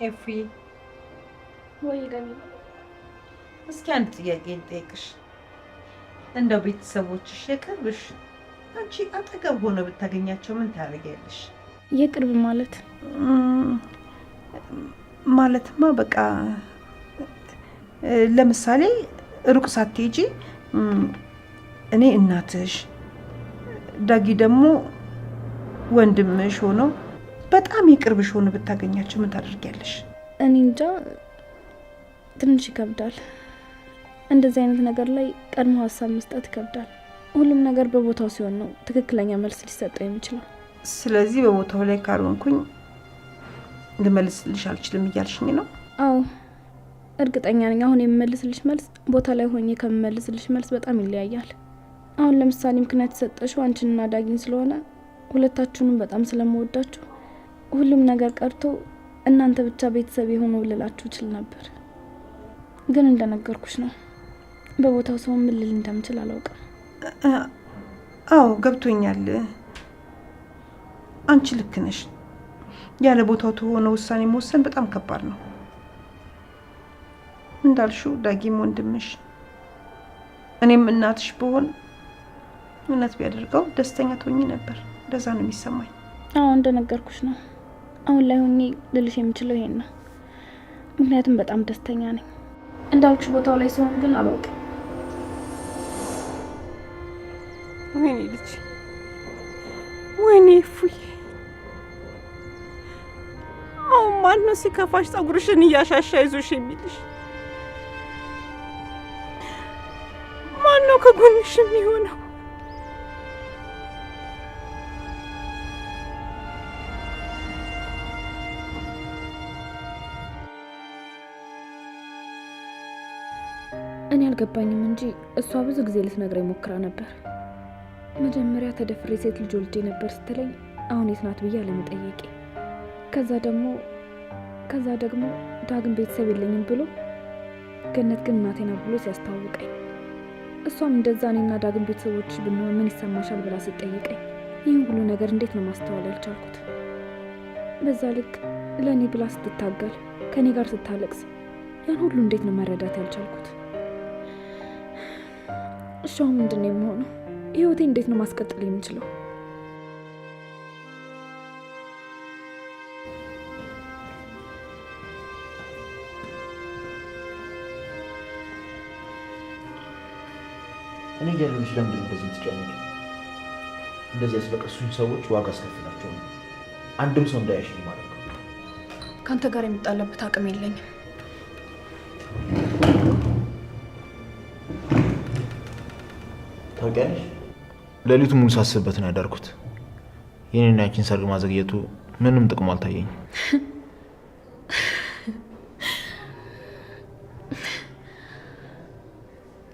ኤፊ ወይ ገኒ እስኪ አንድ ጥያቄ ልጠይቅሽ። እንደው ቤተሰቦችሽ የቅርብሽ አንቺ አጠገብ ሆነ ብታገኛቸው ምን ታደርጊያለሽ? የቅርብ ማለት ማለትማ በቃ ለምሳሌ ሩቅ ሳትሄጂ እኔ እናትሽ ዳጊ ደግሞ ወንድምሽ ሆነው በጣም የቅርብሽ ሆነ ብታገኛቸው ምን ታደርጊያለሽ? እኔ እንጃ ትንሽ ይከብዳል። እንደዚህ አይነት ነገር ላይ ቀድሞ ሀሳብ መስጠት ይከብዳል። ሁሉም ነገር በቦታው ሲሆን ነው ትክክለኛ መልስ ሊሰጠው የሚችለው። ስለዚህ በቦታው ላይ ካልሆንኩኝ ልመልስልሽ አልችልም እያልሽኝ ነው? አዎ እርግጠኛ ነኝ። አሁን የምመልስልሽ መልስ ቦታ ላይ ሆኜ ከምመልስልሽ መልስ በጣም ይለያያል። አሁን ለምሳሌ ምክንያት የሰጠሽው አንቺንና ዳጊን ስለሆነ ሁለታችሁንም በጣም ስለምወዳችሁ ሁሉም ነገር ቀርቶ እናንተ ብቻ ቤተሰብ የሆኑ ልላችሁ እችል ነበር። ግን እንደነገርኩሽ ነው። በቦታው ሰው ምን ልል እንደምችል አላውቅም። አዎ ገብቶኛል። አንቺ ልክ ነሽ። ያለ ቦታው ተሆነ ውሳኔ መወሰን በጣም ከባድ ነው። እንዳልሽው ዳጊም ወንድምሽ እኔም እናትሽ ብሆን እውነት ቢያደርገው ደስተኛ ትሆኚ ነበር። እንደዛ ነው የሚሰማኝ። አዎ እንደነገርኩሽ ነው። አሁን ላይ ሆኜ ልልሽ የምችለው ይሄን ነው። ምክንያቱም በጣም ደስተኛ ነኝ። እንዳልኩሽ ቦታው ላይ ሲሆን ግን አላውቅም። ወይኔ ልጅ፣ ወይኔ እፉዬ። አሁን ማነው ሲከፋሽ ፀጉርሽን እያሻሻ ይዞሽ የሚልሽ? ማነው ከጎንሽ የሚሆነው? እኔ አልገባኝም እንጂ እሷ ብዙ ጊዜ ልትነግረኝ ሞክራ ነበር። መጀመሪያ ተደፍሬ ሴት ልጅ ወልጄ ነበር ስትለኝ አሁን የት ናት ብዬ አለመጠየቄ፣ ከዛ ደግሞ ዳግም ቤተሰብ የለኝም ብሎ ገነት ግን እናቴ ናት ብሎ ሲያስታውቀኝ፣ እሷም እንደዛ እኔና ዳግም ቤተሰቦች ብንሆን ምን ይሰማሻል ብላ ስትጠይቀኝ ይህን ሁሉ ነገር እንዴት ነው ማስተዋል ያልቻልኩት? በዛ ልክ ለእኔ ብላ ስትታገል ከእኔ ጋር ስታለቅስ ያን ሁሉ እንዴት ነው መረዳት ያልቻልኩት? እሷ ምንድን ነው የምሆነው? ህይወቴ እንዴት ነው ማስቀጠል የምችለው? እኔ እያለሁልሽ ለምንድን ነው እንደዚህ የምትጨነቂ? እንደዚህ ያስለቀሱኝ ሰዎች ዋጋ አስከፍላቸው ነው። አንድም ሰው እንዳያሽኝ ማለት ነው። ከአንተ ጋር የምጣላበት አቅም የለኝም። ታውቂያለሽ፣ ሌሊቱ ሙሉ ሳስብበት ነው ያዳርኩት። የኔና ያንቺን ሰርግ ማዘግየቱ ምንም ጥቅሙ አልታየኝም።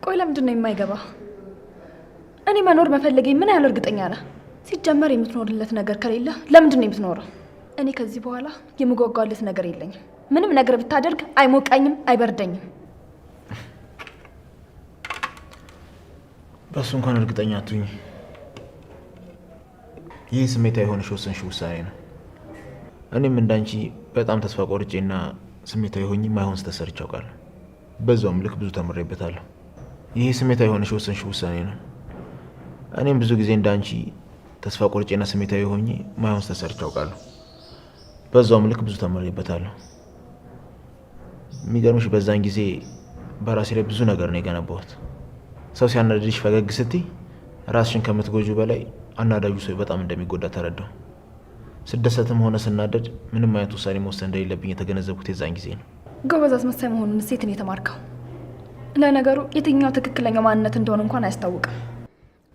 ቆይ ለምንድን ነው የማይገባ? እኔ መኖር መፈለጌ ምን ያህል እርግጠኛ ነህ? ሲጀመር የምትኖርለት ነገር ከሌለ ለምንድን ነው የምትኖረው? እኔ ከዚህ በኋላ የምጓጓለት ነገር የለኝም። ምንም ነገር ብታደርግ አይሞቀኝም፣ አይበርደኝም። በሱ እንኳን እርግጠኛ አትሁኝ። ይህ ስሜታዊ የሆነሽ ወሰንሽ ውሳኔ ነው። እኔም እንዳንቺ በጣም ተስፋ ቆርጬና ስሜታዊ ሆኜ ማይሆን ስተሰርች አውቃለሁ። በዛውም ልክ ብዙ ተምሬበታለሁ። ይህ ስሜታዊ የሆነሽ ወሰንሽ ውሳኔ ነው። እኔም ብዙ ጊዜ እንዳንቺ ተስፋ ቆርጬና ስሜታዊ ሆኜ ማይሆን ስተሰርች አውቃለሁ። በዛውም ልክ ብዙ ተምሬበታለሁ። የሚገርምሽ በዛን ጊዜ በራሴ ላይ ብዙ ነገር ነው የገነባሁት። ሰው ሲያናድድሽ ፈገግ ስትይ ራስሽን ከምትጎጁ በላይ አናዳጁ ሰው በጣም እንደሚጎዳ ተረዳሁ። ስደሰትም ሆነ ስናደድ ምንም አይነት ውሳኔ መወሰን እንደሌለብኝ የተገነዘብኩት የዛን ጊዜ ነው። ጎበዝ አስመሳይ መሆኑን ሴት ነው የተማርከው። ለነገሩ የትኛው ትክክለኛው ማንነት እንደሆነ እንኳን አያስታውቅም።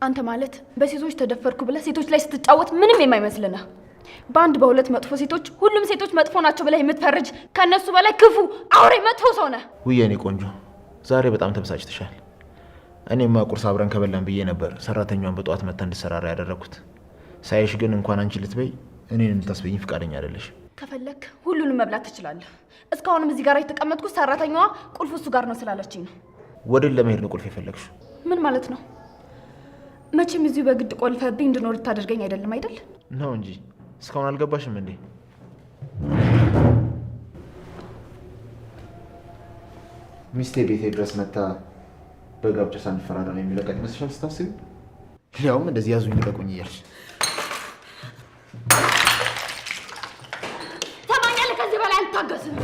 አንተ ማለት በሴቶች ተደፈርኩ ብለህ ሴቶች ላይ ስትጫወት ምንም የማይመስልህ፣ በአንድ በሁለት መጥፎ ሴቶች ሁሉም ሴቶች መጥፎ ናቸው ብለህ የምትፈርጅ ከነሱ በላይ ክፉ አውሬ መጥፎ ሰው ነህ። ውይ የኔ ቆንጆ ዛሬ በጣም ተበሳጭተሻል። እኔማ ቁርስ አብረን ከበላን ብዬ ነበር ሰራተኛዋን በጠዋት መታ እንድሰራራ ያደረኩት። ሳይሽ ግን እንኳን አንቺ ልትበይ እኔን እንድታስበይኝ ፍቃደኛ አይደለሽ። ከፈለክ ሁሉንም መብላት ትችላለህ። እስካሁንም እዚህ ጋር የተቀመጥኩት ሰራተኛዋ ቁልፍ እሱ ጋር ነው ስላለችኝ ነው። ወዴት ለመሄድ ነው ቁልፍ የፈለግሽው? ምን ማለት ነው? መቼም እዚሁ በግድ ቆልፈብኝ እንድኖር ልታደርገኝ አይደለም አይደል? ነው እንጂ እስካሁን አልገባሽም እንዴ? ሚስቴ ቤቴ ድረስ መታ በጋብቻ ሳንፈራረም የሚለቀቅ ይመስልሻል ስታስቢ? ያውም እንደዚህ ያዙኝ ልቀቁኝ እያልሽ። ተማኛለህ። ከዚህ በላይ አልታገስም።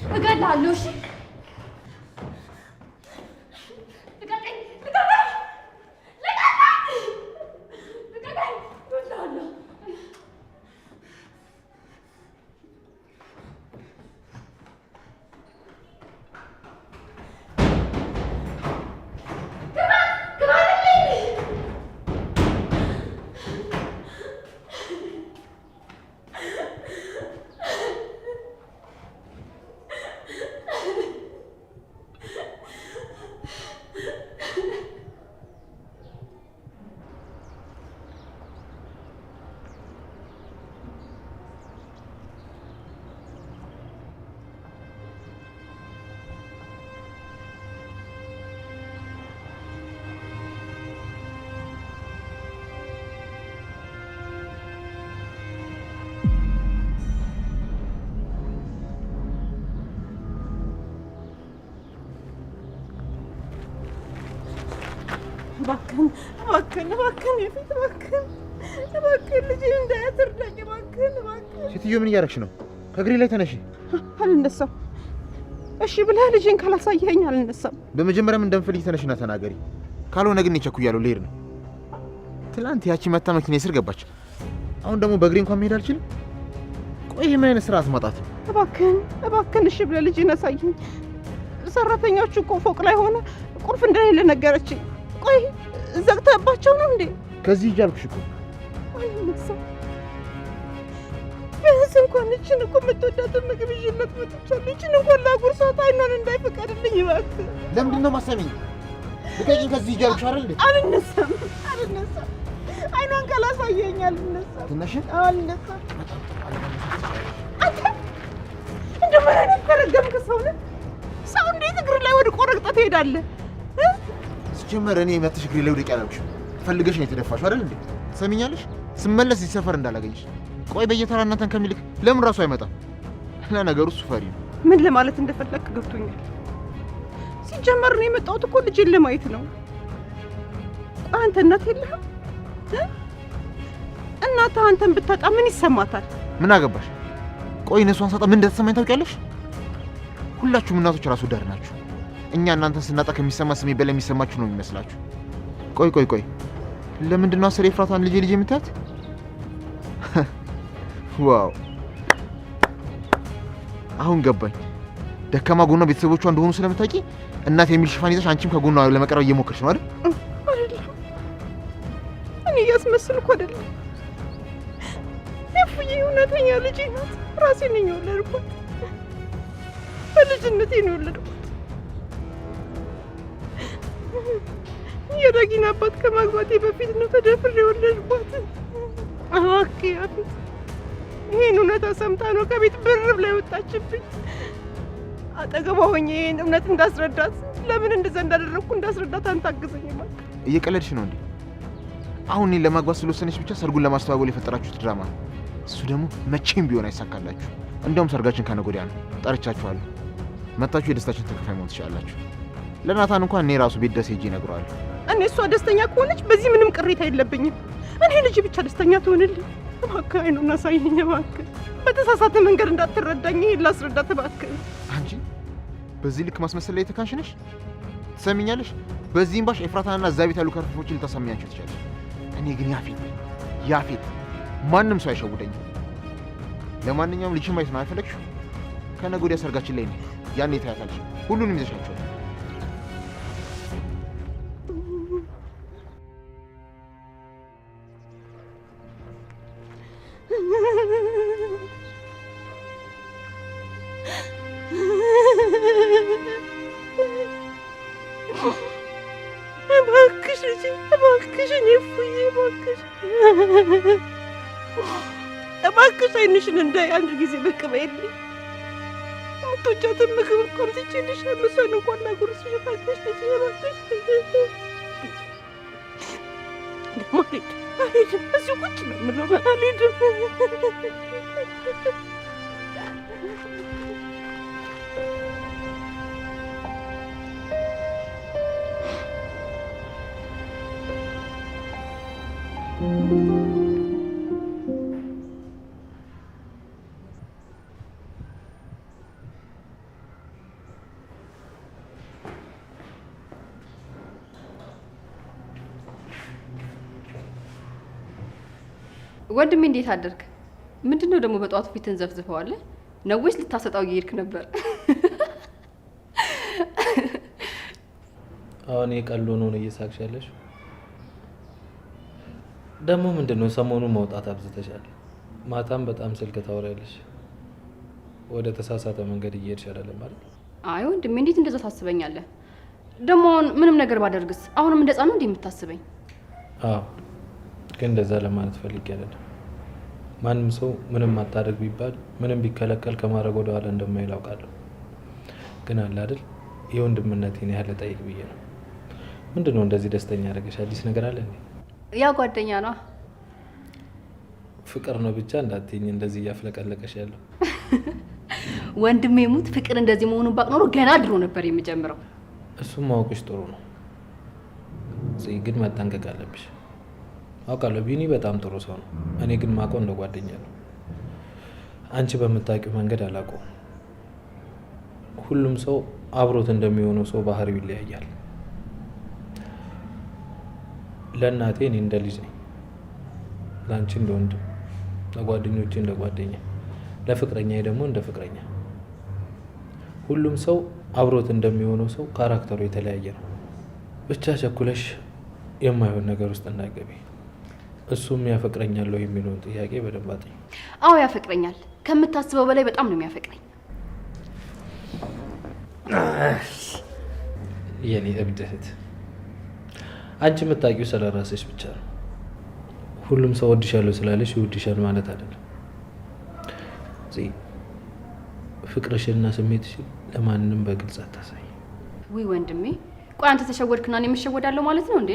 እገድልሃለሁ። እሺ እባክህን የፊት እባክህን ልጄን እንዳያስርዳኝ እባክህን። ሴትዮ ምን እያደረግሽ ነው? ከእግሬ ላይ ተነሺ። አልነሳም። እሺ ብለህ ልጄን ካላሳየኸኝ አልነሳም። በመጀመሪያም እንደምፈልግ ተነሽና ተናገሪ። ካልሆነ ግን ቸኩያለሁ፣ ልሄድ ነው። ትላንት ያቺ መታ መኪና ስር ገባች። አሁን ደግሞ በእግሬ እንኳን መሄድ አልችልም። ቆይ ምን አይነት ስርዓት ማጣት ነው? እባክህን እሺ ብለህ ልጄን አሳየኝ። ሰራተኞቹ እኮ ፎቅ ላይ ሆነ ቁልፍ እንደሌለ ነገረችኝ። ቆይ ዘግተህባቸው ነው እንዴ? ከዚህ ሂጅ አልኩሽ እኮ። አልነሳም። ቢያንስ እንኳን እችን እኮ የምትወዳትን ምግብ ይዤላት መጥቻለሁ። እችን እንኳን ላጉርሳት፣ አይኗን እንዳይፈቀድልኝ እባክህ። ለምንድን ነው ማሰሚኝ? ልቀቂኝ። ከዚህ ሂጅ አልኩሽ አይደል? አልነሳም። አይኗን ካላሳየኸኝ አልነሳም። ትነሽ? አልነሳም። አንተ እንደምን አይነት ተረገምክ ሰው ነህ? ሰው እንዴት እግር ላይ ወድቆ ረግጠህ ትሄዳለህ? ሲጀመር እኔ መጥሽ እግሬ ላይ ወድቄ አላልኩሽም። ፈልገሽ ነው የተደፋሽው አይደል እንዴ? ትሰሚኛለሽ? ስመለስ እዚህ ሰፈር እንዳላገኝሽ። ቆይ በየተራ እናንተን ከሚልክ ለምን ራሱ አይመጣም? ለነገሩ እሱ ፈሪ ነው። ምን ለማለት እንደፈለግክ ገብቶኛል። ሲጀመር እኔ የመጣሁት እኮ ልጄን ለማየት ነው። ቆይ አንተ እናት የለህም? እናትህ አንተን ብታጣ ምን ይሰማታል? ምን አገባሽ? ቆይ እነሷን ሳጣ ምን እንደተሰማኝ ታውቂያለሽ? ሁላችሁም እናቶች ራሱ ዳር ናችሁ። እኛ እናንተን ስናጣ ከሚሰማ ስሜ በላይ የሚሰማችሁ ነው የሚመስላችሁ። ቆይ ለምንድን ነው አስር ኤፍራታን ልጄ የምታያት? ዋው አሁን ገባኝ። ደካማ ጎኗ ቤተሰቦቿ እንደሆኑ ስለምታውቂ እናት የሚል ሽፋን ይዘሽ አንቺም ከጎኗ ለመቀረብ እየሞከርሽ ነው አይደል? አይደለም፣ እኔ እያስመሰልኩ አይደለም። እፉዬ እውነተኛ ልጄ ናት። ራሴ ነኝ የወለድኳት። በልጅነቴ ነው የወለድኳት። የዳጊን አባት ከማግባቴ በፊት ነው ተደፍሬ የወለድኳት። እባክህ ያፊት፣ ይሄን እውነታ ሰምታ ነው ከቤት ብርብ ላይ ወጣችብኝ። አጠገቧ ሆኜ ይሄን እውነት እንዳስረዳት፣ ለምን እንደዛ እንዳደረግኩ እንዳስረዳት አንተ አግዘኝ እባክህ። እየቀለድሽ ነው እንዴ? አሁን እኔን ለማግባት ስለወሰነች ብቻ ሰርጉን ለማስተባበል የፈጠራችሁት ድራማ ነው። እሱ ደግሞ መቼም ቢሆን አይሳካላችሁ። እንደውም ሰርጋችን ከነገ ወዲያ ነው። ጠርቻችኋለሁ። መጣችሁ የደስታችን ተካፋይ መሆን ትችላላችሁ። ለናታን እንኳን እኔ ራሱ ቤት ደስ ሄጄ እነግረዋለሁ። እኔ እሷ ደስተኛ ከሆነች በዚህ ምንም ቅሬታ የለብኝም። እኔ ልጅ ብቻ ደስተኛ ትሆንልኝ እባክህ። አይኑን አሳየኝ እባክህ። በተሳሳተ መንገድ እንዳትረዳኝ ይሄን ላስረዳት እባክህ። አንቺ በዚህ ልክ ማስመሰል ላይ የተካንሽ ነሽ። ትሰሚኛለሽ? በዚህም ባሽ ኤፍራታንና እዛ ቤት ያሉ ከርፈፎችን ልታሳምኛቸው ትችላለሽ። እኔ ግን ያፌት ማንም ሰው አይሸውደኝም። ለማንኛውም ልጅ ማየት ነው አይፈለግሽው? ከነገ ወዲያ ሰርጋችን ላይ ነው። ያኔ ታያታለሽ። ሁሉንም ይዘሻቸው። እባክሽ አይንሽን እንዳይ አንድ ጊዜ ብቅ በይልኝ። የምትወጃትን ምግብ እኮ አምጥቼልሻለሁ። እሷን እንኳን ላጉርስሽ እባክሽ ልጄ እባክሽ። ደግሞ አልሄድም፣ እዚሁ ቁጭ ነው የምለው። አልሄድም። ወንድሜ እንዴት አደርክ? ምንድነው ደግሞ በጧቱ ፊትን ዘፍዝፈዋል? ነው ወይስ ልታሰጣው እየሄድክ ነበር? አሁን የቀሎ ነው እየሳቅሽ ያለሽ? ደግሞ ምንድነው ሰሞኑን መውጣት አብዝተሻል። ማታም በጣም ስልክ ታወሪያለሽ። ወደ ተሳሳተ መንገድ እየሄድሽ አይደለም ማለት? አይ ወንድሜ እንዴት እንደዛ ታስበኛለህ? ደግሞ ምንም ነገር ባደርግስ አሁንም እንደዛ ነው እንዴ የምታስበኝ? አዎ ግን እንደዛ ለማለት ፈልጌ አይደለም። ማንም ሰው ምንም አታደርግ ቢባል ምንም ቢከለከል ከማድረግ ወደ ኋላ እንደማይል አውቃለሁ። ግን አለ አይደል የወንድምነቴን ያህል ጠይቅ ብዬ ነው። ምንድነው እንደዚህ ደስተኛ ያደረገሽ? አዲስ ነገር አለ እንዴ? ያ ጓደኛ ነው። ፍቅር ነው ብቻ እንዳትይኝ እንደዚህ እያፍለቀለቀሽ ያለው። ወንድሜ ሙት ፍቅር እንደዚህ መሆኑን ባቅ ኖሮ ገና ድሮ ነበር የምጀምረው። እሱም ማወቅሽ ጥሩ ነው። ግን መጠንቀቅ አለብሽ። አውቃለሁ ቢኒ በጣም ጥሩ ሰው ነው። እኔ ግን ማውቀው እንደ ጓደኛ ነው። አንቺ በምታውቂው መንገድ አላውቀውም። ሁሉም ሰው አብሮት እንደሚሆነው ሰው ባህሪው ይለያያል። ለእናቴ እኔ እንደ ልጅ ነኝ፣ ለአንቺ እንደ ወንድም፣ ለጓደኞቼ እንደ ጓደኛ፣ ለፍቅረኛ ደግሞ እንደ ፍቅረኛ። ሁሉም ሰው አብሮት እንደሚሆነው ሰው ካራክተሩ የተለያየ ነው። ብቻ ቸኩለሽ የማይሆን ነገር ውስጥ እንዳትገቢ። እሱም ያፈቅረኛል የሚለውን ጥያቄ በደንብ አጥኚ። አዎ ያፈቅረኛል። ከምታስበው በላይ በጣም ነው የሚያፈቅረኝ። የኔ እብድ እህት፣ አንቺ የምታውቂው ስለ ራስሽ ብቻ ነው። ሁሉም ሰው ወድሻለሁ ስላለሽ ይወድሻል ማለት አይደለም። ፍቅርሽንና ስሜትሽን ለማንም በግልጽ አታሳይ። ውይ ወንድሜ፣ ቆይ አንተ ተሸወድክና እኔ የምሸወዳለሁ ማለት ነው እንዴ?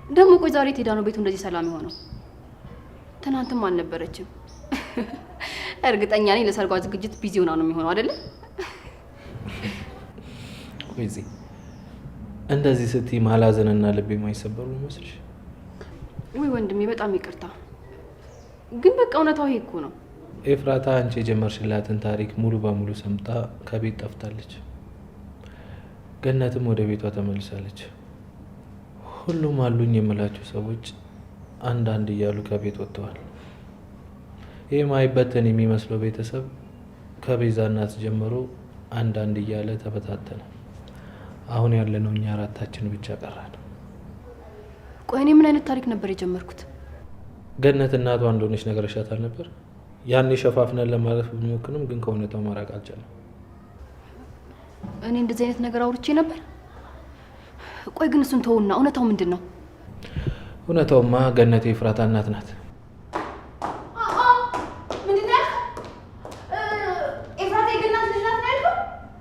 ደግሞ ቆይ ዛሬ ሄዳ ነው ቤቱ እንደዚህ ሰላም የሆነው? ትናንትም አልነበረችም። እርግጠኛ ነኝ ለሰርጓ ዝግጅት ቢዚ ሆና ነው የሚሆነው አይደለ? ቆይ እንደዚህ ስትይ ማላዘንና ልቤ የማይሰበሩ ይመስልሽ? ውይ ወንድሜ በጣም ይቅርታ፣ ግን በቃ እውነታው ይሄ እኮ ነው። ኤፍራታ አንቺ የጀመርሽላትን ታሪክ ሙሉ በሙሉ ሰምታ ከቤት ጠፍታለች። ገነትም ወደ ቤቷ ተመልሳለች። ሁሉም አሉኝ የምላቸው ሰዎች አንዳንድ እያሉ ከቤት ወጥተዋል። ይህ ማይበተን የሚመስለው ቤተሰብ ከቤዛ እናት ጀምሮ አንዳንድ እያለ ተበታተነ። አሁን ያለነው እኛ አራታችን ብቻ ቀራል። ቆይ እኔ ምን አይነት ታሪክ ነበር የጀመርኩት? ገነት እናቷ እንደሆነች ነገርሻታል ነበር? ያኔ ሸፋፍነን ለማለፍ ብንሞክርም ግን ከእውነታው ማራቅ አልቻለም። እኔ እንደዚህ አይነት ነገር አውርቼ ነበር? ቆይ ግን እሱን ተውና እውነታው ምንድን ነው? እውነታውማ ገነት የኤፍራታ እናት ናት። ምንድን ነው? ኤፍራታ የገነት ልጅ ናት ነው ያልከው?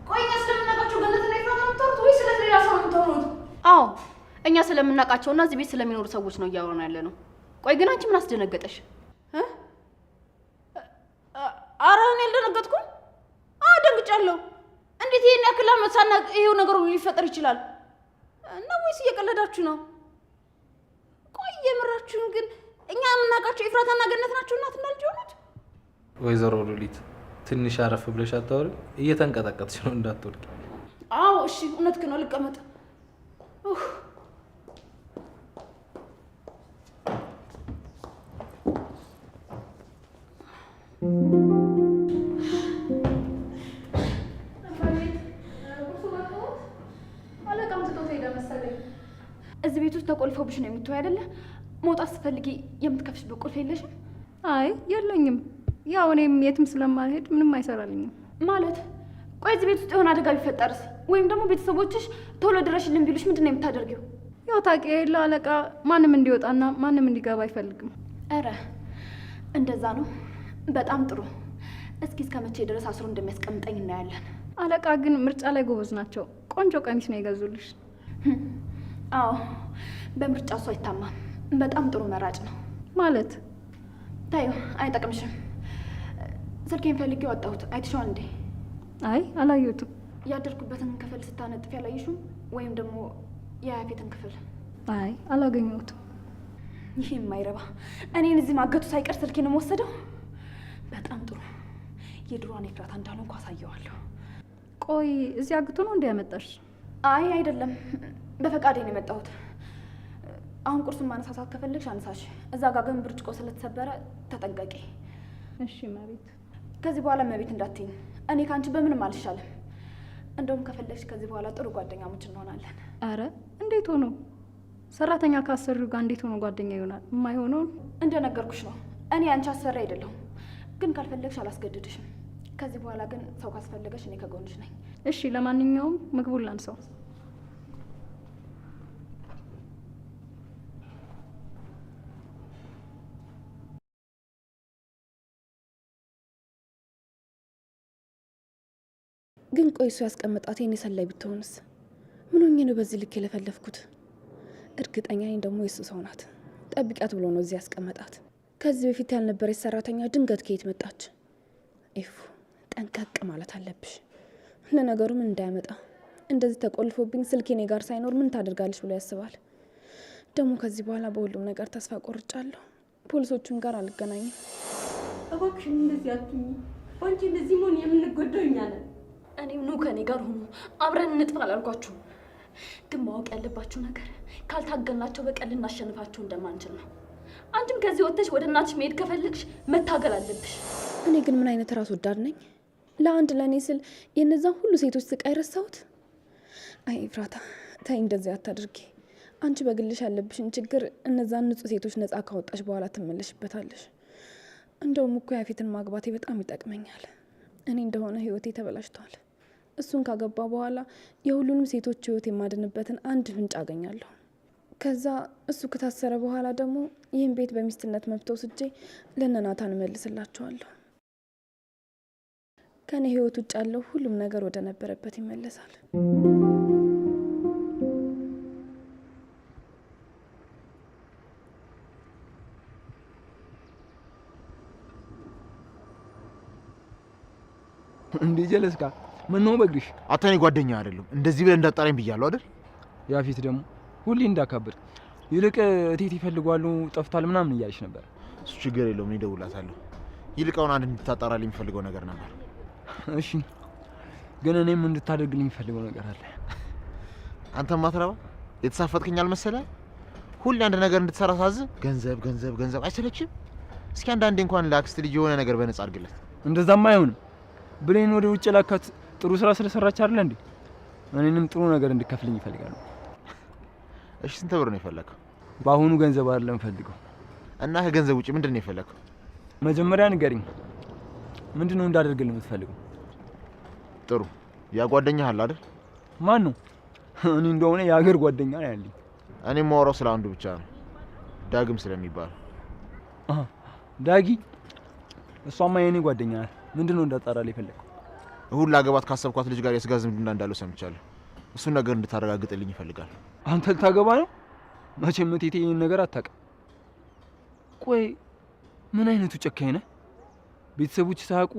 ቆይ እኛ ስለምናውቃቸው ገነትና ኤፍራታ ነው የምታወሩት ወይስ ስለ ሌላ ሰው ነው የምታወሩት? አዎ እኛ ስለምናውቃቸውና እዚህ ቤት ስለሚኖሩ ሰዎች ነው እያወራን ያለ ነው። ቆይ ግን አንቺ ምን አስደነገጠሽ? ኧረ እኔ አልደነገጥኩም። ደንግጫለሁ። እንዴት ይሄን ያክል ዓመት ሳናውቅ ይሄው ነገር ሁሉ ሊፈጠር ይችላል? እና ወይስ እየቀለዳችሁ ነው? ቆይ የምራችሁን ግን እኛ የምናውቃቸው ኤፍራታና ገነት ናቸው እናትና ልጅ ሆኑት? ወይዘሮ ሉሊት ትንሽ አረፍ ብለሽ አታወሪ? እየተንቀጠቀጥሽ ነው እንዳትወድቂ። አዎ እሺ፣ እውነትህን ነው። ልቀመጥ። እዚህ ቤት ውስጥ ተቆልፎብሽ ነው የምትወይ አይደለ? መውጣት ስትፈልጊ የምትከፍሽበት ቁልፍ የለሽም? አይ የለኝም። ያው እኔም የትም ስለማልሄድ ምንም አይሰራልኝም። ማለት ቆይ እዚህ ቤት ውስጥ የሆነ አደጋ ቢፈጠርስ? ወይም ደግሞ ቤተሰቦችሽ ቶሎ ድረሽልን ቢሉሽ ምንድን ነው የምታደርጊው? ያው ታውቂ የለ አለቃ ማንም እንዲወጣና ማንም እንዲገባ አይፈልግም። ኧረ እንደዛ ነው። በጣም ጥሩ። እስኪ እስከ መቼ ድረስ አስሮ እንደሚያስቀምጠኝ እናያለን። አለቃ ግን ምርጫ ላይ ጎበዝ ናቸው። ቆንጆ ቀሚስ ነው የገዙልሽ። አዎ በምርጫ እሱ አይታማም። በጣም ጥሩ መራጭ ነው። ማለት ታዩ አይጠቅምሽም። ስልኬን ፈልጌ ወጣሁት። አይተሽዋል እንዴ? አይ አላየሁትም። ያደርኩበትን ክፍል ስታነጥፍ ያላየሽም? ወይም ደግሞ የያፌትን ክፍል? አይ አላገኘሁትም። ይሄ የማይረባ እኔን እዚህ ማገቱ ሳይቀር ስልኬን ወሰደው። በጣም ጥሩ። የድሮዋን ኤፍራታ እንዳልሆንኩ አሳየዋለሁ። ቆይ እዚህ አግቶ ነው እንዲያመጣሽ? አይ አይደለም፣ በፈቃዴ ነው የመጣሁት። አሁን ቁርሱን ማነሳሳት ከፈለግሽ አነሳሽ። እዛ ጋር ግን ብርጭቆ ስለተሰበረ ተጠንቀቂ። እሺ መቤት። ከዚህ በኋላ መቤት እንዳትይኝ። እኔ ከአንቺ በምንም አልሻለም። እንደውም ከፈለግሽ ከዚህ በኋላ ጥሩ ጓደኛሞች እንሆናለን። አረ እንዴት ሆኖ? ሰራተኛ ካሰሪው ጋር እንዴት ሆኖ ጓደኛ ይሆናል? የማይሆነው እንደነገርኩሽ ነው። እኔ አንቺ አሰሪ አይደለሁም። ግን ካልፈለግሽ አላስገድድሽም። ከዚህ በኋላ ግን ሰው ካስፈለገሽ እኔ ከጎንሽ ነኝ። እሺ ለማንኛውም ምግቡን ላንሳው። ግን ቆይ እሱ ያስቀመጣት የኔ ሰላይ ብትሆንስ? ምን ሆኜ ነው በዚህ ልክ የለፈለፍኩት? እርግጠኛ ነኝ ደግሞ የሱ ሰው ናት። ጠብቂያት ብሎ ነው እዚህ ያስቀመጣት። ከዚህ በፊት ያልነበረች ሰራተኛ ድንገት ከየት መጣች? ኤፉ ጠንቀቅ ማለት አለብሽ። ለነገሩ ምን እንዳያመጣ እንደዚህ ተቆልፎብኝ ስልክ እኔ ጋር ሳይኖር ምን ታደርጋለች ብሎ ያስባል። ደግሞ ከዚህ በኋላ በሁሉም ነገር ተስፋ ቆርጫለሁ። ፖሊሶቹን ጋር አልገናኝም። እባክሽን እንደዚህ አትሁኝ። አንቺ እንደዚህ መሆን የምንጎዳው እኛ ነን። እኔም ኑ ከኔ ጋር ሆኑ፣ አብረን እንጥፋ አላልኳችሁም? ግን ማወቅ ያለባችሁ ነገር ካልታገልናቸው በቀል ልናሸንፋቸው እንደማንችል ነው። አንቺም ከዚህ ወጥተሽ ወደ እናትሽ መሄድ ከፈለግሽ መታገል አለብሽ። እኔ ግን ምን አይነት ራስ ወዳድ ነኝ? ለአንድ ለእኔ ስል የእነዛን ሁሉ ሴቶች ስቃይ ረሳሁት? አይ ኤፍራታ ተይ፣ እንደዚህ አታድርጊ። አንቺ በግልሽ ያለብሽን ችግር እነዛን ንጹህ ሴቶች ነጻ ካወጣሽ በኋላ ትመለሽበታለሽ። እንደውም እኮ ያፌትን ማግባቴ በጣም ይጠቅመኛል። እኔ እንደሆነ ህይወቴ ተበላሽቷል። እሱን ካገባ በኋላ የሁሉንም ሴቶች ህይወት የማድንበትን አንድ ፍንጭ አገኛለሁ። ከዛ እሱ ከታሰረ በኋላ ደግሞ ይህን ቤት በሚስትነት መብት ወስጄ ለነናታን እመልስላቸዋለሁ። ከኔ ህይወት ውጭ ያለው ሁሉም ነገር ወደ ነበረበት ይመለሳል። እንዴ ጀለስካ ምን ነው በግሽ? አታኔ ጓደኛ አይደለም እንደዚህ ብለህ እንዳጣራኝ ብያለሁ አይደል? ያፊት ደግሞ ሁሌ እንዳካብድ ይልቅ እቴት ይፈልጓሉ ጠፍቷል ምናምን እያለች ነበር። እሱ ችግር የለውም እኔ እደውልላታለሁ። ይልቃውን አንድ እንድታጣራልኝ የሚፈልገው ነገር ነበር። እሺ ግን እኔም እንድታደርግልኝ የሚፈልገው ነገር አለ። አንተም ማትረባ የተሳፈጥከኝ አልመሰለህ? ሁሌ አንድ ነገር እንድትሰራ ሳዝ ገንዘብ ገንዘብ ገንዘብ አይሰለችም? እስኪ አንዳንዴ እንኳን ለአክስት ልጅ የሆነ ነገር በነጻ አድርግለት። እንደዛማ አይሆንም። ብሌን ወደ ውጭ ላካት ጥሩ ስራ ስለሰራች አይደል እንዴ? እኔንም ጥሩ ነገር እንድከፍልኝ ይፈልጋሉ። እሺ ስንት ብር ነው የፈለከው? በአሁኑ ገንዘብ አይደለም ፈልገው። እና ከገንዘብ ውጪ ምንድነው የፈለከው? መጀመሪያ ንገሪኝ፣ ምንድነው እንዳደርግልህ የምትፈልገው? ጥሩ ያ ጓደኛህ አለ አይደል? ማን ነው? እኔ እንደሆነ የሀገር ጓደኛ ነው ያለኝ። እኔ የማወራው ስለ አንዱ ብቻ ነው፣ ዳግም ስለሚባል። ዳጊ? እሷማ የኔ ጓደኛ ናት። ምንድነው እንዳጣራልህ የፈለከው? እሁድ ላገባት ካሰብኳት ልጅ ጋር የስጋ ዝምድና እንዳለው ሰምቻለሁ። እሱን ነገር እንድታረጋግጥልኝ ይፈልጋል። አንተ ልታገባ ነው? መቼም እቴቴ ይሄን ነገር አታውቅም። ቆይ ምን አይነቱ ጨካኝ ነህ? ቤተሰቦች ሳያውቁ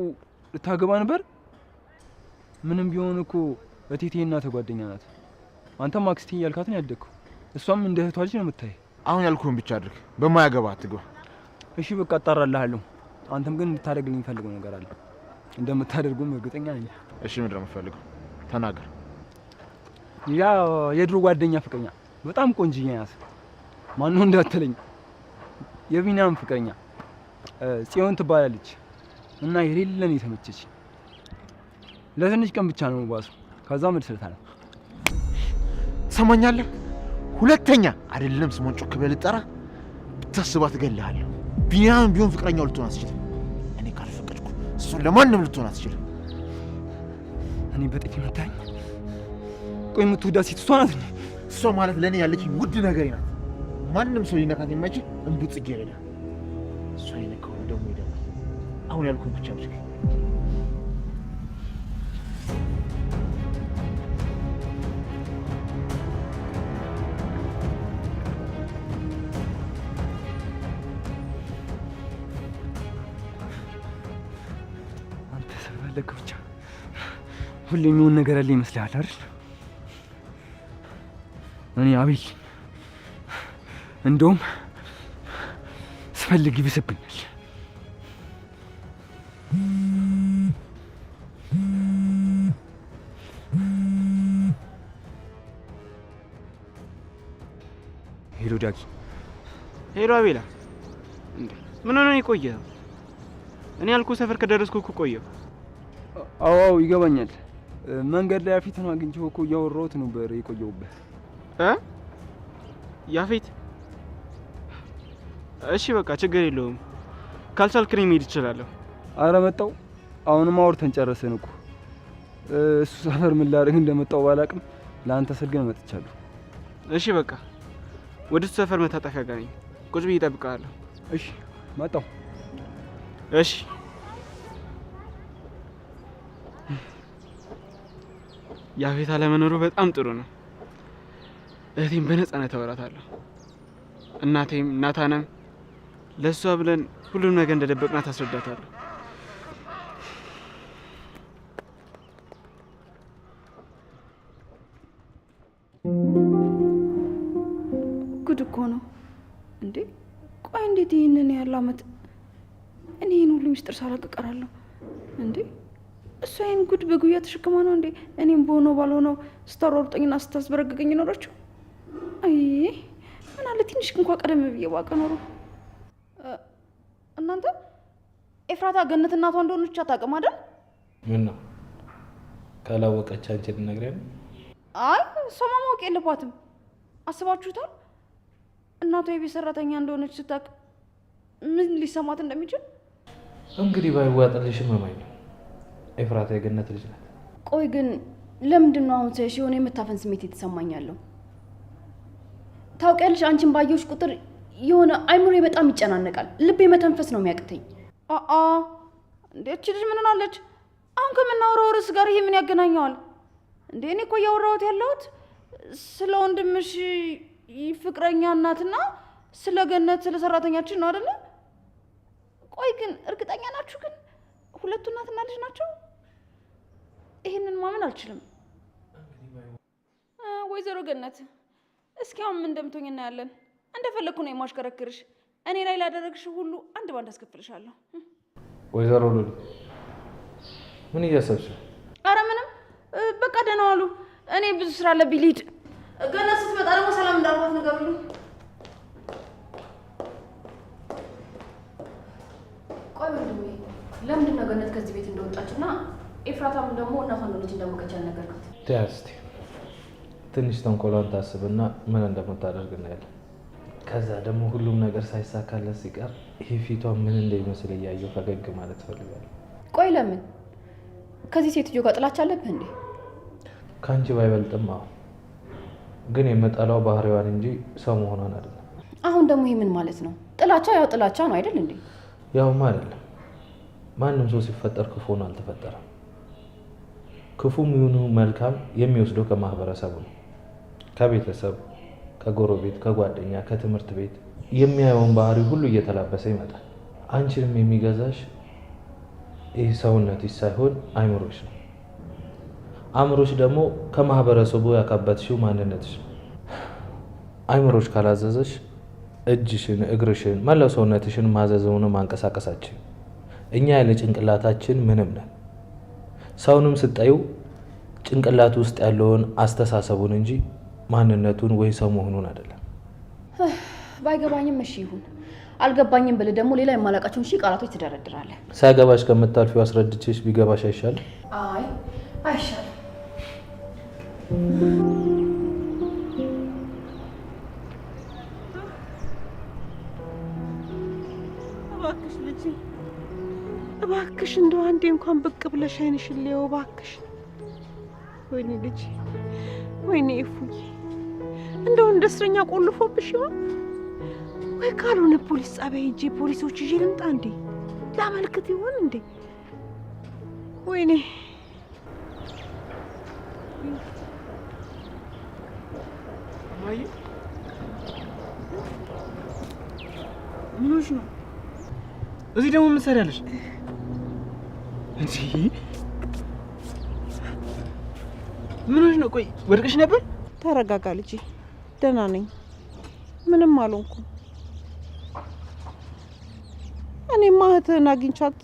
ልታገባ ነበር? ምንም ቢሆን እኮ እቴቴ እናትህ ጓደኛ ናት። አንተም አክስቴ እያልካት ነው ያደግከው። እሷም እንደ እህቷ ልጅ ነው የምታይ። አሁን ያልኩህን ብቻ አድርግ፣ በማያገባ አትግባ። እሺ በቃ አጣራልሃለሁ። አንተም ግን እንድታደርግልኝ የምፈልገው ነገር አለ። እንደምታደርጉም እርግጠኛ ነኝ። እሺ ምንድን ነው የምትፈልገው? ተናገር። ያ የድሮ ጓደኛ ፍቅረኛ በጣም ቆንጅዬ ናት። ማነው እንዳትለኝ፣ የቢኒያም ፍቅረኛ ጽዮን ትባላለች እና የሌለን የተመቸች። ለትንሽ ቀን ብቻ ነው ባሱ፣ ከዛ መልስልታለሁ። ትሰማኛለህ? ሁለተኛ አይደለም ስሟን ጮክ ብለህ ልጠራ ብታስባት እገልሃለሁ። ቢኒያም ቢሆን ፍቅረኛው ልትሆን አትችልም። እኔ ካልፈቀድኩ እሱን ለማንም ልትሆን አትችልም። እኔ በጥፊ መታኝ። ቆይ የምትወዳት ሴት እሷ ናት? እሷ ማለት ለእኔ ያለችኝ ውድ ነገር ናት። ማንም ሰው ሊነካት የማይችል እንቡጥ ጽጌረዳ። እሷ የነካው ደግሞ ይደማል። አሁን ያልኩህን ብቻ አድርግ። አንተ ስለፈለክ ብቻ ሁሌ የሚሆን ነገር አለ ይመስልሃል አይደል? እኔ አቤል እንደውም ስፈልግ ይብስብኛል። ሄሎ ዳጊ። ሄሎ አቤላ። እንዴ ምን ሆነ የቆየው? እኔ ያልኩ ሰፈር ከደረስኩ እኮ ቆየሁ። አዎ ይገባኛል። መንገድ ላይ ያፌትን አግኝቼው እኮ እያወራሁት ነበር የቆየሁበት። ያፌት? እሺ በቃ ችግር የለውም። ካልቻልክ እኔ መሄድ እችላለሁ። አረ መጣሁ። አሁንም አውርተን ጨረስን እኮ። እሱ ሰፈር ምን ላደርግ እንደመጣሁ ባላቅም ለአንተ ስል ግን መጥቻለሁ። እሺ በቃ ወደ እሱ ሰፈር መታጠፊያ ጋር ነኝ። ቁጭ ብዬ እጠብቅሃለሁ። እሺ መጣሁ። እሺ ያፌት አለመኖሩ በጣም ጥሩ ነው። እህቴም በነፃነት አወራታለሁ። እናቴም ናታንም ለእሷ ብለን ሁሉም ነገር እንደደበቅናት አስረዳታለሁ። ጉድ እኮ ነው እንዴ! ቆይ እንዴት ይህንን ያለ አመት እኔ ይህን ሁሉ ሚስጥር ሳላውቅ እቀራለሁ እንዴ? እሷ ይህን ጉድ በጉያ ተሸክማ ነው እንዴ እኔም በሆነው ባልሆነው ስታሯሩጠኝና ስታስበረግገኝ ኖረችው? አይ ምን አለ ትንሽ እንኳ ቀደም ብዬ ባውቅ ኖሮ። እናንተ ኤፍራታ ገነት እናቷ እንደሆነች አታውቅም አይደል? ምን ነው ካላወቀች አንቺ ልትነግሪያለሽ? አይ እሷማ ማወቅ የለባትም። አስባችሁታል? እናቷ የቤት ሰራተኛ እንደሆነች ስታውቅ ምን ሊሰማት እንደሚችል? እንግዲህ ባይዋጥልሽም እመኝ ነው ኤፍራታ የገነት ልጅ ናት። ቆይ ግን ለምንድን ነው አሁን ሳይሽ የሆነ የመታፈን ስሜት የተሰማኛለሁ? ታውቂያለሽ፣ አንቺን ባየሁሽ ቁጥር የሆነ አይምሮዬ በጣም ይጨናነቃል። ልቤ መተንፈስ ነው የሚያቅተኝ። እንዴ እቺ ልጅ ምን ሆናለች? አሁን ከምናወራው ርዕስ ጋር ይሄ ምን ያገናኘዋል እንዴ? እኔ እኮ እያወራሁት ያለሁት ስለ ወንድምሽ ፍቅረኛ እናትና ስለ ገነት ስለ ሰራተኛችን ነው አይደለ? ቆይ ግን እርግጠኛ ናችሁ ግን ሁለቱ እናትና ልጅ ናቸው? ይሄንን ማመን አልችልም። ወይዘሮ ገነት እስኪ አሁን ምን እንደምትሆኝ እናያለን። እንደፈለግኩ ነው የማሽከረክርሽ። እኔ ላይ ላደረግሽ ሁሉ አንድ ባንድ አስከፍልሻለሁ። ወይዘሮ ሉሊ ምን እያሰብሽ? አረ ምንም፣ በቃ ደህና ዋሉ። እኔ ብዙ ስራ አለብኝ ልሂድ። ገነት ስትመጣ ደግሞ ሰላም እንዳልኳት ንገሩልኝ። ቆይ ወንድሜ ለምንድን ነው ገነት ከዚህ ቤት እንደወጣችና ኤፍራታም ደግሞ እናቷ እንደሆነች እንዳወቀች ያልነገርካት? እስቲ ትንሽ ተንኮሏን ታስብና ምን እንደምታደርግ እናያለን። ከዛ ደግሞ ሁሉም ነገር ሳይሳካለት ሲቀር ይሄ ፊቷ ምን እንደሚመስል እያየሁ ፈገግ ማለት ፈልጋለሁ። ቆይ ለምን ከዚህ ሴትዮ ጋር ጥላቻ አለብህ እንዴ? ከአንቺ ባይበልጥም አዎ፣ ግን የምጠላው ባህሪዋን እንጂ ሰው መሆኗን አይደለም። አሁን ደግሞ ይሄ ምን ማለት ነው? ጥላቻ ያው ጥላቻ ነው አይደል እንዴ? ያውማ አይደለም። ማንም ሰው ሲፈጠር ክፉ ነው አልተፈጠረም። ክፉም ይሁኑ መልካም የሚወስደው ከማህበረሰቡ ነው። ከቤተሰብ፣ ከጎረቤት፣ ከጓደኛ፣ ከትምህርት ቤት የሚያየውን ባህሪ ሁሉ እየተላበሰ ይመጣል። አንቺንም የሚገዛሽ ይህ ሰውነትሽ ሳይሆን አይምሮሽ ነው። አእምሮሽ ደግሞ ከማህበረሰቡ ያካበትሽው ማንነትሽ ነው። አይምሮሽ ካላዘዘሽ እጅሽን፣ እግርሽን፣ መላው ሰውነትሽን ማዘዘውን ማንቀሳቀሳችን። እኛ ያለ ጭንቅላታችን ምንም ነን። ሰውንም ስታዩ ጭንቅላቱ ውስጥ ያለውን አስተሳሰቡን እንጂ ማንነቱን ወይ ሰው መሆኑን አይደለም። ባይገባኝም እሺ ይሁን። አልገባኝም ብለህ ደግሞ ሌላ የማላውቃቸውን ሺህ ቃላቶች ትደረድራለህ። ሳይገባሽ ከምታልፊው አስረድቼሽ ቢገባሽ አይሻልም? አይ አይሻልም። እባክሽ ልጄ፣ እባክሽ እንደው አንዴ እንኳን ብቅ ብለሽ አይንሽን ልየው እባክሽ። ወይኔ ልጄ፣ ወይኔ እፉዬ፣ እንደው እንደ እስረኛ ቆልፎብሽ ይሆን ወይ? ካልሆነ ፖሊስ ጣቢያ ሂጄ ፖሊሶች ይዤ ልምጣ እንዴ? ላመልክት ይሆን እንዴ? ወይኔ ማይ ምንሽ ነው? እዚህ ደግሞ ምን ሰሪያለሽ? እንዴ ምንሽ ነው? ቆይ ወድቀሽ ነበር? ተረጋጋ ልጄ፣ ደህና ነኝ። ምንም አልሆንኩም። እኔማ እህትህን አግኝቻት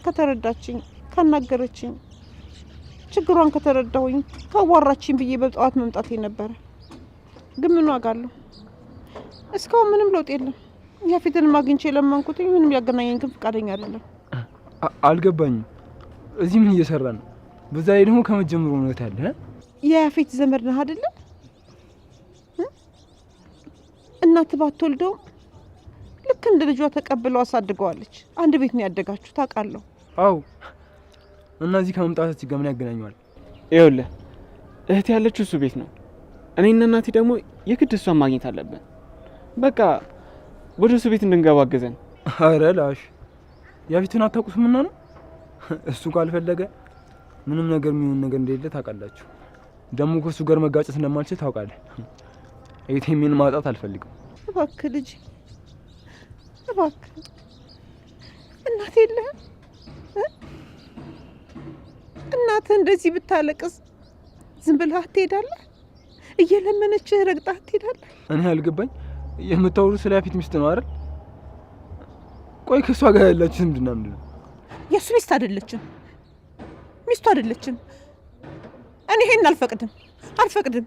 ከተረዳችኝ ካናገረችኝ ችግሯን ከተረዳሁኝ ካዋራችኝ ብዬ በጠዋት መምጣቴ ነበረ። ግን ምን ዋጋ አለው? እስካሁን ምንም ለውጥ የለም። ያፌትን አግኝቼ ለመንኩት፣ ምንም ያገናኘኝ ግን ፈቃደኛ አይደለም። አልገባኝም። እዚህ ምን እየሰራ ነው? በዛ ላይ ደግሞ ከመጀመሩ እውነት ያለ የያፌት ዘመድ ነህ አይደለ? እናት ባትወልደው ልክ እንደ ልጇ ተቀብለው አሳድገዋለች። አንድ ቤት ነው ያደጋችሁ ታውቃለሁ። አው እና እዚህ ከመምጣታችን ጋር ምን ያገናኘዋል? ይኸውልህ እህት ያለችው እሱ ቤት ነው። እኔና እናቴ ደግሞ የግድ እሷን ማግኘት አለብን። በቃ ወደ እሱ ቤት እንድንገባ አገዘን። አረ ላሽ ያፌትን አታውቁትምና ነው። እሱ ካልፈለገ ምንም ነገር የሚሆን ነገር እንደሌለ ታውቃላችሁ። ደግሞ ከእሱ ጋር መጋጨት እንደማልችል ታውቃለህ። ኤቴሜን ማጣት አልፈልግም። እባክህ ልጅ እባክህ፣ እናቴ የለህም? እናትህ እንደዚህ ብታለቅስ ዝም ብለህ ትሄዳለህ? እየለመነችህ ረግጣህ ትሄዳለህ? እኔ አልገባኝ። የምታወሩ ስለ ያፌት ሚስት ነው አይደል? ቆይ ከእሷ ጋር ያላችሁ ዝምድና ምንድን ነው? የእሱ ሚስት አይደለችም፣ ሚስቱ አይደለችም። እኔ ይሄን አልፈቅድም።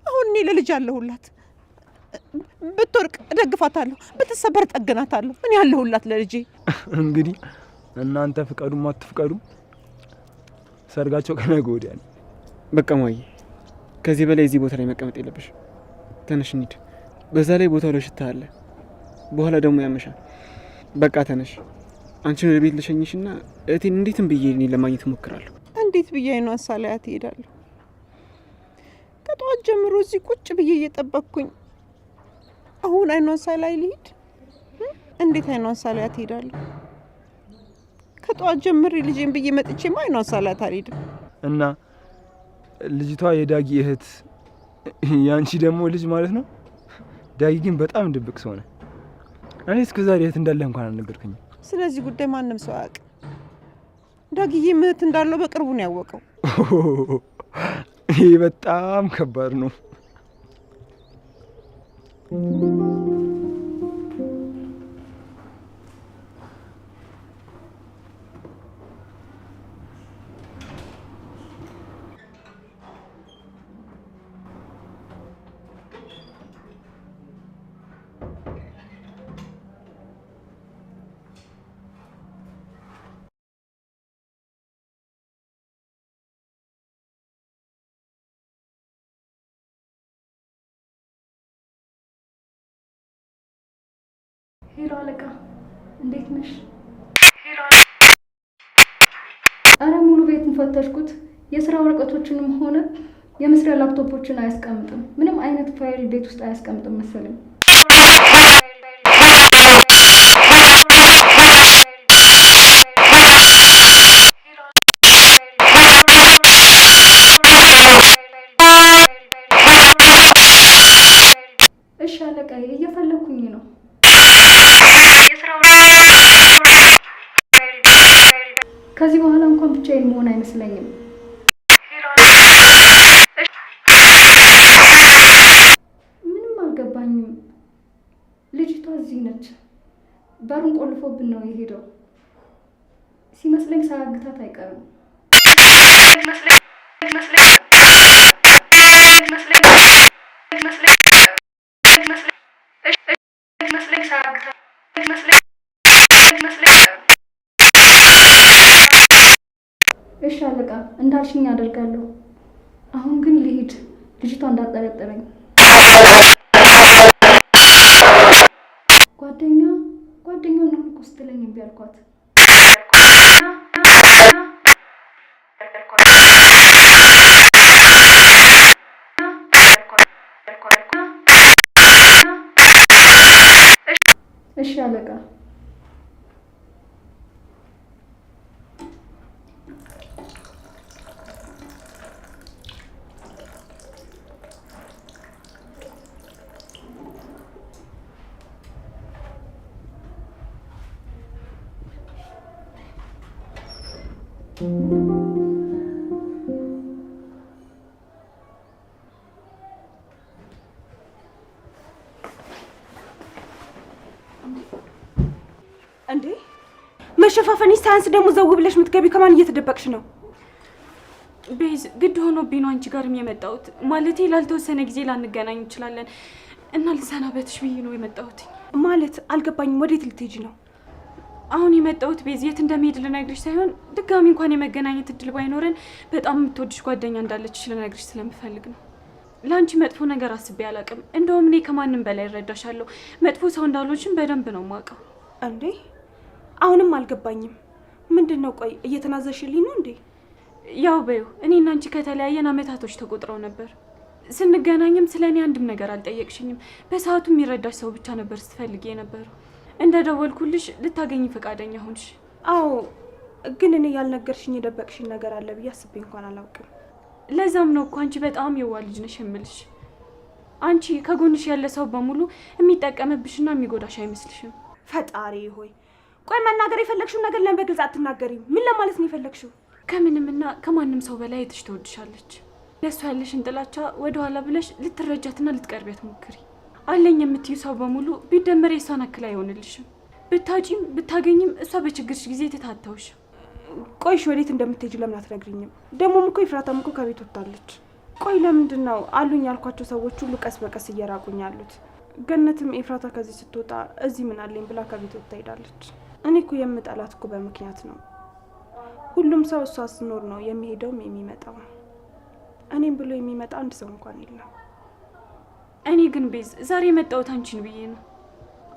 አሁን እኔ ለልጅ አለሁላት። ብትወርቅ እደግፋታለሁ፣ ብትሰበር ጠግናታለሁ። እኔ ያለሁላት ለልጄ። እንግዲህ እናንተ ፍቀዱም አትፍቀዱም ሰርጋቸው ከነገ ወዲያ ነው። በቃ ማዬ፣ ከዚህ በላይ እዚህ ቦታ ላይ መቀመጥ የለብሽ። ተነሽ እንሂድ። በዛ ላይ ቦታው ለሽታ አለ፣ በኋላ ደግሞ ያመሻል። በቃ ተነሽ። አንቺን ወደ ቤት ልሸኝሽና እህቴን እንዴትም ብዬ እኔ ለማግኘት እሞክራለሁ። እንዴት ብዬ አይኗን ሳላያት እሄዳለሁ? ከጠዋት ጀምሮ እዚህ ቁጭ ብዬ እየጠበቅኩኝ አሁን አይኗን ሳላይ ልሂድ? እንዴት አይኗን ሳላያት እሄዳለሁ? ከጠዋት ጀምሬ ልጄን ብዬ መጥቼማ አይኗን ሳላያት አልሄድም። እና ልጅቷ የዳጊ እህት ያንቺ ደግሞ ልጅ ማለት ነው? ዳጊ ግን በጣም ድብቅ ሰው ነው። እኔ እስከዛሬ እህት እንዳለህ እንኳን አልነገርከኝም። ስለዚህ ጉዳይ ማንም ሰው አያውቅም። ዳጊዬ እህት እንዳለው በቅርቡ ነው ያወቀው። ይህ በጣም ከባድ ነው። ሄሎ አለቃ፣ እንዴት ነሽ? አረ ሙሉ ቤቱን ፈተሽኩት። የስራ ወረቀቶችንም ሆነ የመስሪያ ላፕቶፖችን አያስቀምጥም። ምንም አይነት ፋይል ቤት ውስጥ አያስቀምጥም መሰለኝ። እሺ አለቃዬ፣ እየፈለኩኝ ነው። ከዚህ በኋላ እንኳን ብቻዬን መሆን አይመስለኝም። ምንም አልገባኝም። ልጅቷ እዚህ ነች። በሩን ቆልፎብን ነው የሄደው። ሲመስለኝ ሳያግታት አይቀርም። እሺ አለቃ፣ እንዳልሽኝ አደርጋለሁ። አሁን ግን ልሂድ፣ ልጅቷ እንዳጠረጠረኝ። ጓደኛው ነው እኮ ስትለኝ እምቢ አልኳት። እሺ አለቃ። መሸፋፈን ሳያንስ ደግሞ ዘው ብለሽ የምትገቢ ከማን እየተደበቅሽ ነው? ቤዝ ግድ ሆኖብኝ ነው አንቺ ጋርም የመጣሁት። ማለቴ ላልተወሰነ ጊዜ ላንገናኝ እንችላለን እና ልሰናበትሽ ብዬ ነው የመጣሁት። ማለት አልገባኝም። ወዴት ልትሄጂ ነው? አሁን የመጣሁት ቤዝ የት እንደምሄድ ልነግርሽ ሳይሆን ድጋሚ እንኳን የመገናኘት እድል ባይኖረን በጣም የምትወድሽ ጓደኛ እንዳለችሽ ልነግርሽ ስለምፈልግ ነው። ለአንቺ መጥፎ ነገር አስቤ አላውቅም። እንደውም እኔ ከማንም በላይ እረዳሻለሁ። መጥፎ ሰው እንዳልሆንሽም በደንብ ነው የማውቀው። እንዴ አሁንም አልገባኝም። ምንድን ነው? ቆይ እየተናዘሽልኝ ነው እንዴ? ያው በይው እኔና አንቺ ከተለያየን አመታቶች ተቆጥረው ነበር። ስንገናኝም ስለ እኔ አንድም ነገር አልጠየቅሽኝም። በሰዓቱ የሚረዳሽ ሰው ብቻ ነበር ስትፈልጊ የነበረው። እንደ ደወልኩልሽ ልታገኝ ፈቃደኛ ሆንሽ። አዎ ግን እኔ ያልነገርሽኝ የደበቅሽኝ ነገር አለ ብዬ አስቤ እንኳን አላውቅም። ለዛም ነው እኮ አንቺ በጣም የዋህ ልጅ ነሽ የምልሽ። አንቺ ከጎንሽ ያለ ሰው በሙሉ የሚጠቀምብሽና የሚጎዳሽ አይመስልሽም? ፈጣሪ ሆይ ቆይ መናገር የፈለግሽው ነገር ለምን በግልጽ አትናገሪም? ምን ለማለት ነው የፈለግሽው? ከምንምና ከማንም ሰው በላይ እህትሽ ትወድሻለች። ለእሷ ያለሽን ጥላቻ ወደኋላ ብለሽ ልትረጃትና ልትቀርቢያት ሞክሪ። አለኝ የምትዩ ሰው በሙሉ ቢደመር የሷን አክል አይሆንልሽም። ብታጪም ብታገኝም እሷ በችግርሽ ጊዜ ትታተውሽ። ቆይሽ ወዴት እንደምትሄጂ ለምን አትነግሪኝም? ደግሞም እኮ ኤፍራታም እኮ ከቤት ወጣለች። ቆይ ለምንድን ነው አሉኝ ያልኳቸው ሰዎች ሁሉ ቀስ በቀስ እየራቁኝ ያሉት? ገነትም ኤፍራታ ከዚህ ስትወጣ እዚህ ምን አለኝ ብላ ከቤት ወጣ ሄዳለች። እኔ እኮ የምጠላት እኮ በምክንያት ነው። ሁሉም ሰው እሷ ስኖር ነው የሚሄደውም የሚመጣው። እኔም ብሎ የሚመጣ አንድ ሰው እንኳን የለም። እኔ ግን ቤዝ ዛሬ የመጣሁት አንቺን ብዬ ነው።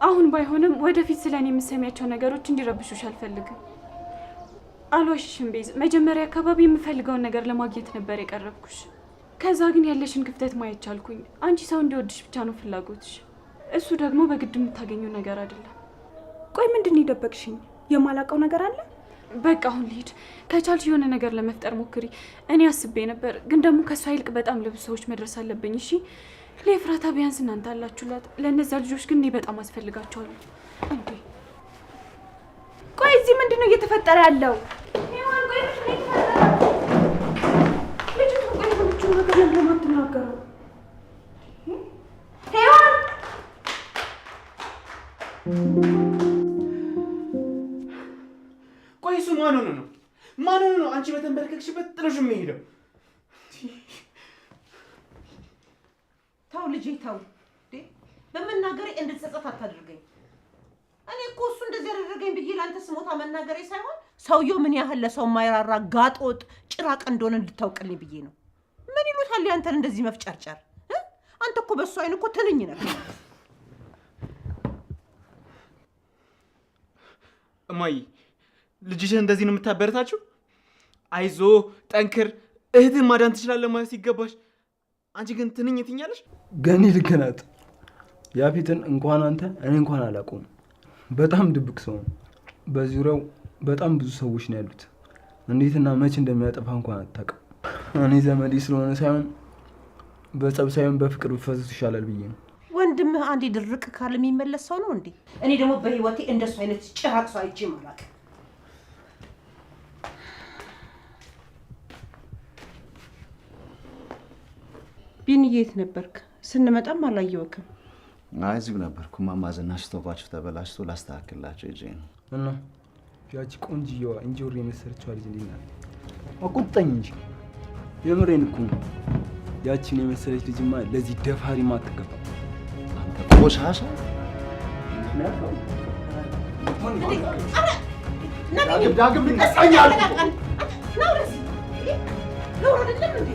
አሁን ባይሆንም ወደፊት ስለኔ የምሰሚያቸው ነገሮች እንዲረብሹሽ አልፈልግም። አልዋሽሽም ቤዝ፣ መጀመሪያ አካባቢ የምፈልገውን ነገር ለማግኘት ነበር የቀረብኩሽ። ከዛ ግን ያለሽን ክፍተት ማየት ቻልኩኝ። አንቺ ሰው እንዲወድሽ ብቻ ነው ፍላጎትሽ። እሱ ደግሞ በግድ የምታገኘው ነገር አይደለም። ቆይ ምንድን ነው የደበቅሽኝ? የማላውቀው ነገር አለ? በቃ አሁን ልሂድ። ከቻልሽ የሆነ ነገር ለመፍጠር ሞክሪ። እኔ አስቤ ነበር፣ ግን ደግሞ ከሷ ይልቅ በጣም ለብዙ ሰዎች መድረስ አለብኝ። እሺ ለኤፍራታ ቢያንስ እናንተ አላችሁላት፣ ለእነዚያ ልጆች ግን እኔ በጣም አስፈልጋቸዋለሁ። እንዴ ቆይ እዚህ ምንድን ነው እየተፈጠረ ያለው? ቆይ እሱ ማን ሆኖ ነው? ማን ሆኖ ነው አንቺ በተንበረከክሽበት ጥሎሽ የሚሄደው? ተው ልጄ ተው። በመናገሬ እንድትጸጸት አታድርገኝ። እኔ እኮ እሱ እንደዚህ ያደረገኝ ብዬ ለአንተ ስሞታ መናገሬ ሳይሆን ሰውየው ምን ያህል ለሰው ማይራራ ጋጦጥ ጭራቅ እንደሆነ እንድታውቅልኝ ብዬ ነው። ምን ይሉታል ያንተን እንደዚህ መፍጨርጨር? አንተ እኮ በእሱ አይን እኮ ትንኝ ነህ። እማዬ ልጅሽን እንደዚህ ነው የምታበረታችሁ? አይዞ ጠንክር፣ እህትህን ማዳን ትችላለህ ማለት ሲገባሽ አንቺ ግን ትንኝ ትኛለሽ። ገኒ ልክ ናት። ያፌትን እንኳን አንተ እኔ እንኳን አላውቀውም። በጣም ድብቅ ሰው ነው። በዙሪያው በጣም ብዙ ሰዎች ነው ያሉት። እንዴትና መቼ እንደሚያጠፋ እንኳን አታውቅም። እኔ ዘመዴ ስለሆነ ሳይሆን በጸብ ሳይሆን በፍቅር ብፈቱት ይሻላል ብዬ ነው። ወንድምህ አንዴ ድርቅ ካለ የሚመለስ ሰው ነው እንዴ? እኔ ደግሞ በህይወቴ እንደሱ አይነት ጭራቅ ሰው አይቼ ማለት ቢኒ የት ነበርክ? ስንመጣም አላየወክም። አይ እዚሁ ነበርኩ። ማማ ዝናሽ ስቶባችሁ ተበላሽቶ ላስተካክላቸው እጄ ነው። እና ያቺ ቆንጅየዋ እንጆሪ የመሰለችው ልጅ እንዴት ናት? አቁጣኝ እንጂ የምሬን እኮ ነው። ያቺን የመሰለች ልጅማ ለዚህ ደፋሪማ አትገባም። አንተ ቆሻሻ ዳግም ልቀሰኛል ነው ነው አይደለም እንዴ?